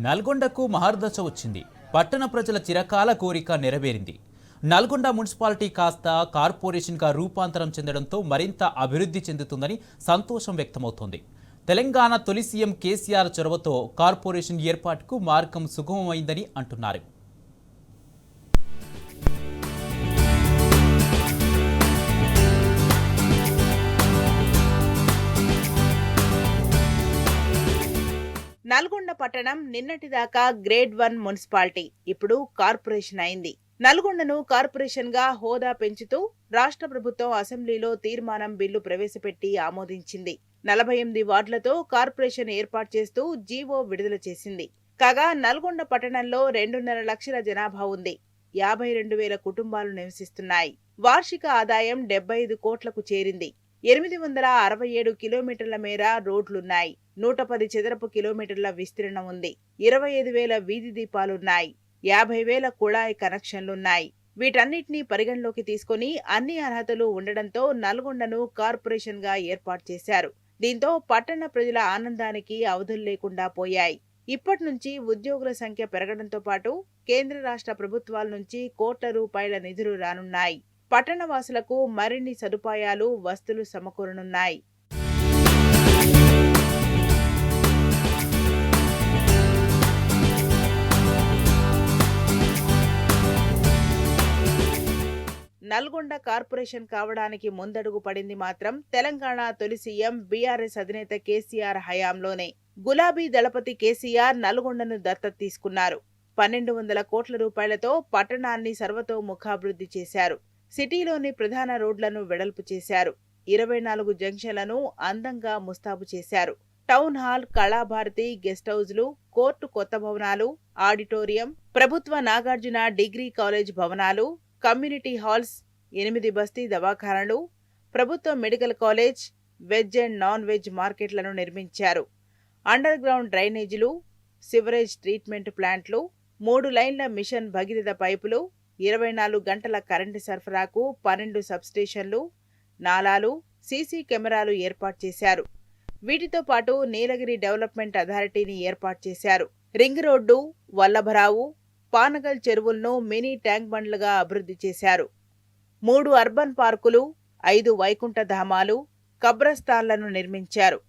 నల్గొండకు మహర్దశ వచ్చింది. పట్టణ ప్రజల చిరకాల కోరిక నెరవేరింది. నల్గొండ మున్సిపాలిటీ కాస్త కార్పొరేషన్గా రూపాంతరం చెందడంతో మరింత అభివృద్ధి చెందుతుందని సంతోషం వ్యక్తమవుతోంది. తెలంగాణ తొలి సీఎం కేసీఆర్ చొరవతో కార్పొరేషన్ ఏర్పాటుకు మార్గం సుగమమైందని అంటున్నారు. నల్గొండ పట్టణం నిన్నటిదాకా గ్రేడ్ 1 మున్సిపాలిటీ ఇప్పుడు కార్పొరేషన్ అయింది. నల్గొండను కార్పొరేషన్ గా హోదా పెంచుతూ రాష్ట్ర ప్రభుత్వం అసెంబ్లీలో తీర్మానం బిల్లు ప్రవేశపెట్టి ఆమోదించింది. 48 వార్డులతో కార్పొరేషన్ ఏర్పాటు చేస్తూ జీవో విడుదల చేసింది. కాగా నల్గొండ పట్టణంలో 2.5 లక్షల జనాభా ఉంది. 52,000 కుటుంబాలు నివసిస్తున్నాయి. వార్షిక ఆదాయం 75 కోట్లకు చేరింది. 867 కిలోమీటర్ల మేర రోడ్లున్నాయి. 110 చదరపు కిలోమీటర్ల విస్తీర్ణం ఉంది. 25,000 వీధి దీపాలున్నాయి. 50,000 కుళాయి కనెక్షన్లున్నాయి. వీటన్నిటినీ పరిగణలోకి తీసుకుని అన్ని అర్హతలు ఉండడంతో నల్గొండను కార్పొరేషన్ గా ఏర్పాటు చేశారు. దీంతో పట్టణ ప్రజల ఆనందానికి అవధులు లేకుండా పోయాయి. ఇప్పటి నుంచి ఉద్యోగుల సంఖ్య పెరగడంతో పాటు కేంద్ర రాష్ట్ర ప్రభుత్వాల నుంచి కోట్ల రూపాయల నిధులు రానున్నాయి. పట్టణ వాసులకు మరిన్ని సదుపాయాలు, వస్తువులు సమకూరనున్నాయి. నల్గొండ కార్పొరేషన్ కావడానికి ముందడుగు పడింది మాత్రం తెలంగాణ తొలి సీఎం బీఆర్ఎస్ అధినేత కేసీఆర్ హయాంలోనే. గులాబీ దళపతి కేసీఆర్ నల్గొండను దత్తత తీసుకున్నారు. 1,200 కోట్ల రూపాయలతో పట్టణాన్ని సర్వతోముఖాభివృద్ధి చేశారు. సిటీలోని ప్రధాన రోడ్లను వెడల్పు చేశారు. 24 జంక్షన్లను అందంగా ముస్తాబు చేశారు. టౌన్ హాల్, కళాభారతి, గెస్ట్ హౌజ్లు, కోర్టు కొత్త భవనాలు, ఆడిటోరియం, ప్రభుత్వ నాగార్జున డిగ్రీ కాలేజ్ భవనాలు, కమ్యూనిటీ హాల్స్, 8 బస్తీ దవాఖానలు, ప్రభుత్వ medical college, veg and non veg మార్కెట్లను నిర్మించారు. అండర్ గ్రౌండ్ డ్రైనేజీలు, సివరేజ్ ట్రీట్మెంట్ ప్లాంట్లు, 3 లైన్ల మిషన్ భగీరథ పైపులు, 24 గంటల కరెంటు సరఫరాకు 12 సబ్స్టేషన్లు, నాలాలు, సీసీ కెమెరాలు ఏర్పాటు చేశారు. వీటితో పాటు నీలగిరి డెవలప్మెంట్ అథారిటీని ఏర్పాటు చేశారు. రింగ్ రోడ్డు, వల్లభరావు, పానగల్ చెరువులను మినీ ట్యాంక్ బండ్లుగా అభివృద్ధి చేశారు. 3 అర్బన్ పార్కులు, 5 వైకుంఠ ధామాలు, కబ్రస్థాన్లను నిర్మించారు.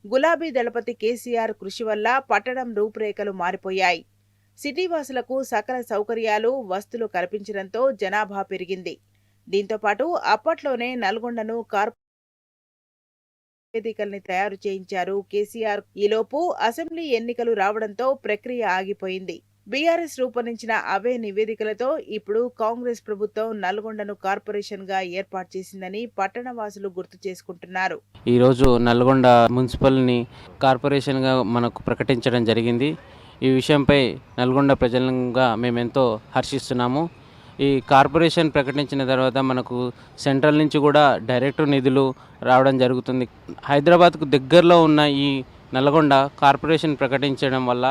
గులాబీ దళపతి కేసీఆర్ కృషి వల్ల పట్టణం రూపురేఖలు మారిపోయాయి. సిటీవాసులకు సకల సౌకర్యాలు, వస్తువులు కల్పించడంతో జనాభా పెరిగింది. దీంతోపాటు అప్పట్లోనే నల్గొండను వేదికల్ని తయారు చేయించారు కేసీఆర్. ఈలోపు అసెంబ్లీ ఎన్నికలు రావడంతో ప్రక్రియ ఆగిపోయింది. బీఆర్ఎస్ రూపొందించిన అవే నివేదికలతో ఇప్పుడు కాంగ్రెస్ ప్రభుత్వం నల్గొండను కార్పొరేషన్ గా ఏర్పాటు చేసిందని పట్టణవాసులు గుర్తు చేసుకుంటున్నారు. ఈరోజు నల్గొండ మున్సిపల్ని కార్పొరేషన్ గా మనకు ప్రకటించడం జరిగింది. ఈ విషయంపై నల్గొండ ప్రజలంగా మేమెంతో హర్షిస్తున్నాము. ఈ కార్పొరేషన్ ప్రకటించిన తర్వాత మనకు సెంట్రల్ నుంచి కూడా డైరెక్ట్ నిధులు రావడం జరుగుతుంది. హైదరాబాద్కు దగ్గరలో ఉన్న ఈ నల్గొండ కార్పొరేషన్ ప్రకటించడం వల్ల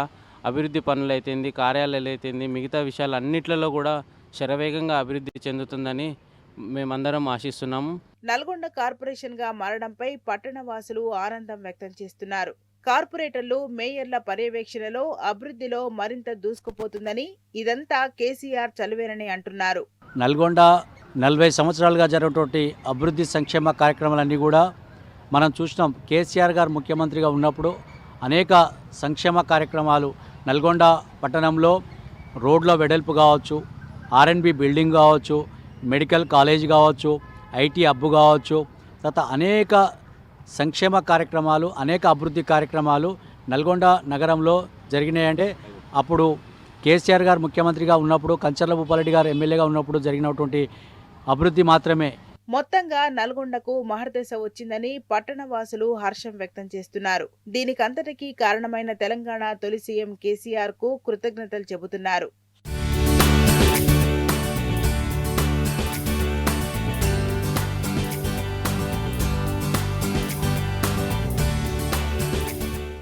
అభివృద్ధి పనులు అయితేంది, కార్యాలయాలు అయితేంది, మిగతా విషయాలు అన్నిట్లలో కూడా శరవేగంగా అభివృద్ధి చెందుతుందని మేమందరం ఆశిస్తున్నాము. నల్గొండ కార్పొరేషన్ గా మారడంపై పట్టణవాసులు ఆనందం వ్యక్తం చేస్తున్నారు. కార్పొరేటర్లు, మేయర్ల పర్యవేక్షణలో అభివృద్ధిలో మరింత దూసుకుపోతుందని, ఇదంతా కేసీఆర్ చలువేనని అంటున్నారు. నల్గొండ 40 సంవత్సరాలుగా జరిగినటువంటి అభివృద్ధి సంక్షేమ కార్యక్రమాలన్నీ కూడా మనం చూసినాం. కేసీఆర్ గారు ముఖ్యమంత్రిగా ఉన్నప్పుడు అనేక సంక్షేమ కార్యక్రమాలు నల్గొండ పట్టణంలో రోడ్ల వెడల్పు కావచ్చు, ఆర్ఎండ్బి బిల్డింగ్ కావచ్చు, మెడికల్ కాలేజ్ కావచ్చు, ఐటీ హబ్ కావచ్చు, తర్వాత అనేక సంక్షేమ కార్యక్రమాలు, అనేక అభివృద్ధి కార్యక్రమాలు నల్గొండ నగరంలో జరిగినాయంటే అప్పుడు కేసీఆర్ గారు ముఖ్యమంత్రిగా ఉన్నప్పుడు, కంచర్ల భూపాలరెడ్డి గారు ఎమ్మెల్యేగా ఉన్నప్పుడు జరిగినటువంటి అభివృద్ధి మాత్రమే. మొత్తంగా నల్గొండకు మహర్దశ వచ్చిందని పట్టణవాసులు హర్షం వ్యక్తం చేస్తున్నారు. దీనికంతటికీ కారణమైన తెలంగాణ తొలి సీఎం కేసీఆర్ కు కృతజ్ఞతలు చెబుతున్నారు.